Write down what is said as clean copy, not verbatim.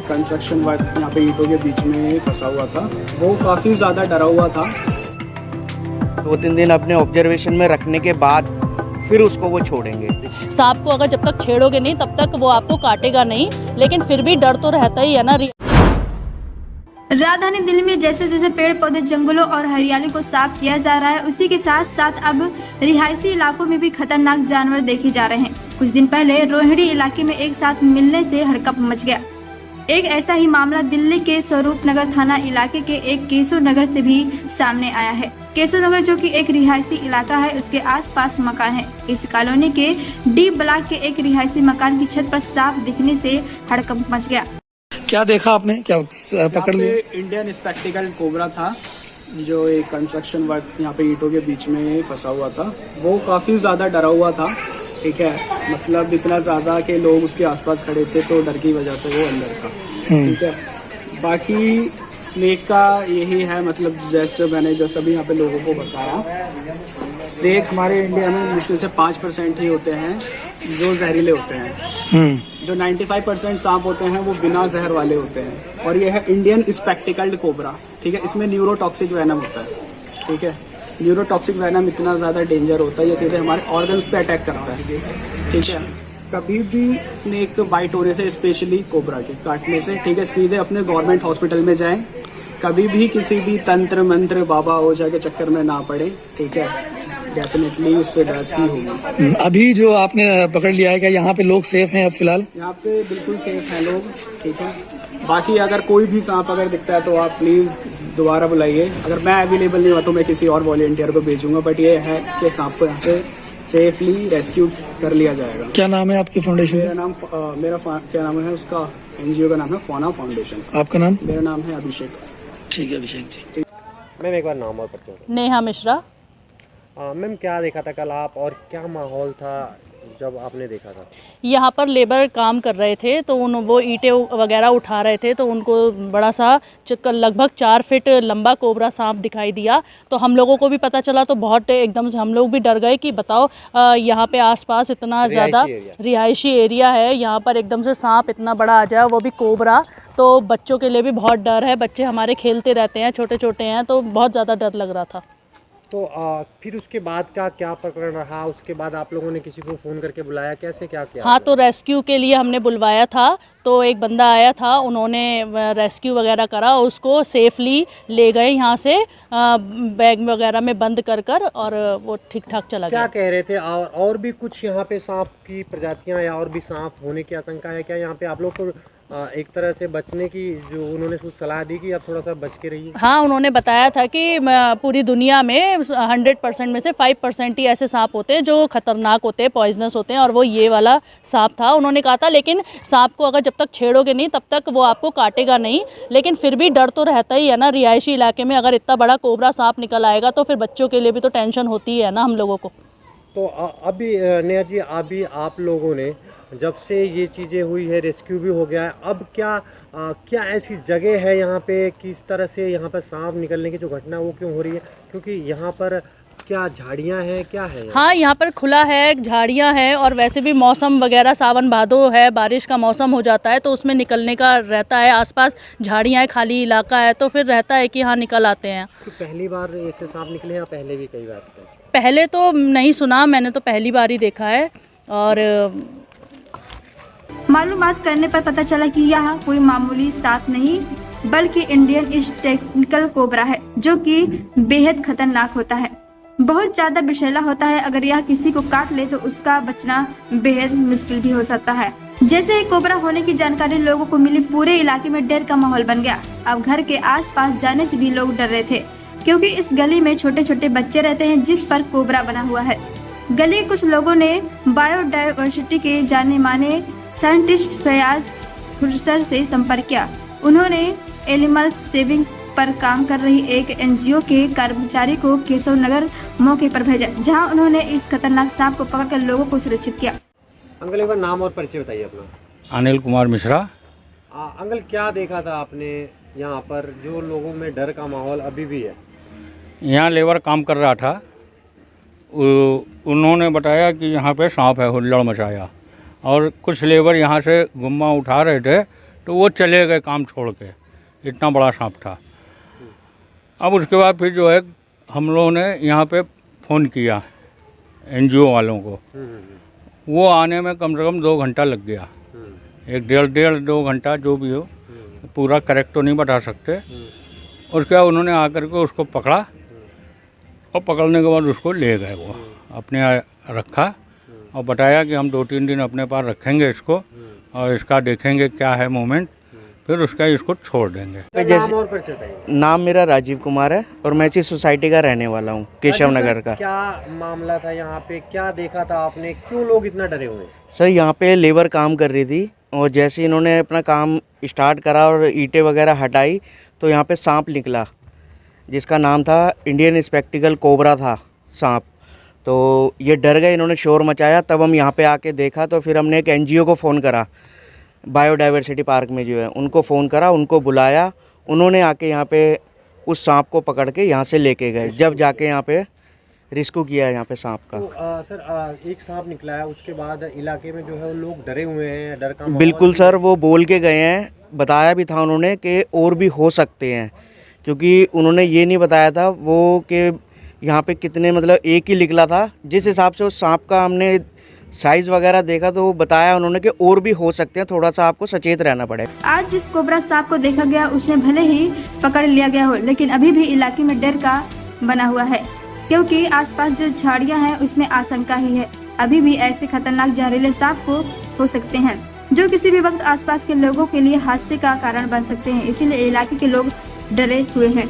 Construction work यहाँ पे ईंटों के बीच में फंसा हुआ था। वो काफ़ी ज़्यादा डरा हुआ था। 2-3 दिन अपने ऑब्जर्वेशन में रखने के बाद फिर उसको वो छोड़ेंगे। सांप को अगर जब तक छेड़ोगे नहीं तब तक वो आपको काटेगा नहीं, लेकिन फिर भी डर तो रहता ही है ना। राजधानी दिल्ली में जैसे जैसे पेड़ पौधे, जंगलों और हरियाली को साफ किया जा रहा है, उसी के साथ साथ अब रिहायशी इलाकों में भी खतरनाक जानवर देखे जा रहे हैं। कुछ दिन पहले रोहिणी इलाके में एक साथ मिलने से हड़कंप मच गया। एक ऐसा ही मामला दिल्ली के स्वरूप नगर थाना इलाके के एक केशव नगर से भी सामने आया है। केशव नगर जो कि एक रिहायशी इलाका है, उसके आसपास मकान है। इस कॉलोनी के डी ब्लॉक के एक रिहायशी मकान की छत पर सांप दिखने से हड़कंप मच गया। क्या देखा आपने, क्या पकड़ लिया? इंडियन स्पेक्टिकल कोबरा था, जो एक कंस्ट्रक्शन वर्क यहाँ पे ईंटों के बीच में फंसा हुआ था। वो काफ़ी ज़्यादा डरा हुआ था, ठीक है, मतलब इतना ज़्यादा कि लोग उसके आसपास खड़े थे तो डर की वजह से वो अंदर था, ठीक है। बाकी स्नेक का यही है, मतलब जैसे मैंने अभी यहाँ पे लोगों को बताया, स्नेक हमारे इंडिया में मुश्किल से 5% ही होते हैं जो जहरीले होते हैं। जो 95% सांप होते हैं वो बिना जहर वाले होते हैं। और ये है इंडियन स्पेक्टिकल्ड कोबरा, ठीक है। इसमें न्यूरोटॉक्सिक वेनम होता है, ठीक है। न्यूरोटॉक्सिक वेनम इतना ज़्यादा डेंजर होता है, ये सीधे हमारे ऑर्गन्स पे अटैक करता है, ठीक है। कभी भी स्नेक बाइट होने से, स्पेशली कोबरा के काटने से, ठीक है, सीधे अपने गवर्नमेंट हॉस्पिटल में जाएं। कभी भी किसी भी तंत्र मंत्र बाबा ओझा के चक्कर में ना पड़े, ठीक है। डेफिनेटली उससे डेथ ही होगी। अभी जो आपने पकड़ लिया है, क्या यहाँ पे लोग सेफ हैं अब फिलहाल? यहाँ पे बिल्कुल सेफ हैं लोग, ठीक है। बाकी अगर कोई भी सांप अगर दिखता है तो आप प्लीज दोबारा बुलाइए। अगर मैं अवेलेबल नहीं हुआ तो मैं किसी और वॉलंटियर को भेजूंगा, बट ये है कि सांप को यहाँ से सेफली रेस्क्यू कर लिया जाएगा। क्या नाम है आपकी फाउंडेशन? क्या नाम है उसका, NGO का नाम है फौना फाउंडेशन। आपका नाम? मेरा नाम है अभिषेक। ठीक है अभिषेक जी। मैम एक बार नाम और परिचय। नेहा मिश्रा। मैम क्या देखा था कल आप, और क्या माहौल था जब आपने देखा था? यहाँ पर लेबर काम कर रहे थे तो वो ईंटें वगैरह उठा रहे थे, तो उनको बड़ा सा लगभग 4 फीट लंबा कोबरा सांप दिखाई दिया। तो हम लोगों को भी पता चला तो बहुत एकदम से हम लोग भी डर गए कि बताओ यहाँ पे आसपास इतना ज़्यादा रिहायशी एरिया है, यहाँ पर एकदम से सांप इतना बड़ा आ जाए, वो भी कोबरा, तो बच्चों के लिए भी बहुत डर है। बच्चे हमारे खेलते रहते हैं, छोटे छोटे हैं, तो बहुत ज़्यादा डर लग रहा था। तो फिर उसके बाद का क्या प्रकरण रहा? उसके बाद आप लोगों ने किसी को फ़ोन करके बुलाया, कैसे क्या किया? हाँ, तो रेस्क्यू के लिए हमने बुलवाया था, तो एक बंदा आया था, उन्होंने रेस्क्यू वगैरह करा, उसको सेफली ले गए यहाँ से बैग वगैरह में बंद कर और वो ठीक ठाक चला गया। क्या कह रहे थे? और भी कुछ यहाँ पे सांप की प्रजातियाँ या और भी सांप होने की आशंका है क्या यहाँ पे? आप लोग को एक तरह से बचने की जो उन्होंने कुछ सलाह दी कि आप थोड़ा सा बच के रहिए? हाँ, उन्होंने बताया था कि पूरी दुनिया में 100% में से 5% ही ऐसे सांप होते हैं जो खतरनाक होते हैं, पॉइजनस होते हैं, और वो ये वाला सांप था। उन्होंने कहा था लेकिन सांप को अगर जब तक छेड़ोगे नहीं तब तक वो आपको काटेगा नहीं, लेकिन फिर भी डर तो रहता ही है ना। रिहायशी इलाके में अगर इतना बड़ा कोबरा सांप निकल आएगा तो फिर बच्चों के लिए भी तो टेंशन होती है ना हम लोगों को। तो अभी नेहा जी, अभी आप लोगों ने जब से ये चीज़ें हुई है, रेस्क्यू भी हो गया है, अब क्या ऐसी जगह है यहाँ पे, किस तरह से यहाँ पर सांप निकलने की जो घटना वो क्यों हो रही है? क्योंकि यहाँ पर क्या झाड़ियाँ हैं, क्या है? हाँ, यहाँ पर खुला है, झाड़ियाँ हैं, और वैसे भी मौसम वगैरह सावन भादो है, बारिश का मौसम हो जाता है तो उसमें निकलने का रहता है। आसपास झाड़ियाँ हैं, खाली इलाका है, तो फिर रहता है कि हाँ निकल आते हैं। तो पहली बार ऐसे सांप निकले या पहले भी कई बार? पहले तो नहीं सुना, मैंने तो पहली बार ही देखा है। और मालूमात करने पर पता चला कि यह कोई मामूली सांप नहीं बल्कि इंडियन स्पेक्टिकल कोबरा है, जो कि बेहद खतरनाक होता है, बहुत ज्यादा विषैला होता है। अगर यह किसी को काट ले तो उसका बचना बेहद मुश्किल भी हो सकता है। जैसे ही कोबरा होने की जानकारी लोगों को मिली, पूरे इलाके में डर का माहौल बन गया। अब घर के आसपास जाने से भी लोग डर रहे थे, क्योंकि इस गली में छोटे छोटे बच्चे रहते हैं जिस पर कोबरा बना हुआ है। गली के कुछ लोगों ने बायोडायवर्सिटी के जाने माने साइंटिस्ट फयाज खुर्सर से संपर्क किया। उन्होंने एनिमल सेविंग पर काम कर रही एक NGO के कर्मचारी को केशव नगर मौके पर भेजा, जहां उन्होंने इस खतरनाक सांप को पकड़कर लोगों को सुरक्षित किया। अंकल एक बार नाम और परिचय बताइए अपना। अनिल कुमार मिश्रा। अंकल क्या देखा था आपने यहाँ पर, जो लोगों में डर का माहौल अभी भी है? यहाँ लेबर काम कर रहा था, उन्होंने बताया कि यहाँ पे सांप है, हुल्लड़ मचाया, और कुछ लेबर यहाँ से गुम्मा उठा रहे थे तो वो चले गए काम छोड़ के, इतना बड़ा सांप था। अब उसके बाद फिर जो है हम लोगों ने यहाँ पे फ़ोन किया NGO वालों को, वो आने में कम से कम 2 घंटा लग गया, 1.5-2 घंटा जो भी हो, पूरा करेक्ट तो नहीं बता सकते। उसके बाद उन्होंने आकर के उसको पकड़ा और पकड़ने के बाद उसको ले गए, वो अपने रखा और बताया कि हम 2-3 दिन अपने पास रखेंगे इसको और इसका देखेंगे क्या है मूवमेंट, फिर उसका इसको छोड़ देंगे। नाम और परिचय बताइए। नाम मेरा राजीव कुमार है और मैं इसी सोसाइटी का रहने वाला हूँ, केशव नगर का। क्या मामला था यहाँ पे, क्या देखा था आपने, क्यों लोग इतना डरे हुए हैं? सर यहाँ पे लेबर काम कर रही थी और जैसे इन्होंने अपना काम स्टार्ट करा और ईंटें वगैरह हटाई तो यहाँ पे सांप निकला, जिसका नाम था इंडियन स्पेक्टिकल कोबरा था सांप। तो ये डर गए, इन्होंने शोर मचाया, तब हम यहाँ पे आके देखा तो फिर हमने एक NGO को फ़ोन करा, बायोडाइवर्सिटी पार्क में जो है उनको फ़ोन करा, उनको बुलाया, उन्होंने आके यहाँ पे उस सांप को पकड़ के यहाँ से लेके गए। जब जाके यहाँ पे रेस्क्यू किया है यहाँ पे सांप का। तो सर एक सांप निकला है, उसके बाद इलाके में जो है वो लोग डरे हुए हैं, डर का माहौल बिल्कुल सर, वो बोल के गए हैं, बताया भी था उन्होंने कि और भी हो सकते हैं, क्योंकि उन्होंने ये नहीं बताया था वो कि यहाँ पे कितने, मतलब एक ही निकला था। जिस हिसाब से उस सांप का हमने साइज़ वगैरह देखा तो बताया उन्होंने कि और भी हो सकते हैं, थोड़ा सा आपको सचेत रहना पड़ेगा। आज जिस कोबरा सांप को देखा गया उसने भले ही पकड़ लिया गया हो, लेकिन अभी भी इलाके में डर का बना हुआ है, क्योंकि आसपास जो झाड़ियां हैं उसमें आशंका ही है। अभी भी ऐसे खतरनाक जहरीले सांप हो सकते हैं जो किसी भी वक्त आसपास के लोगों के लिए हादसे का कारण बन सकते हैं। इसीलिए इलाके के लोग डरे हुए हैं।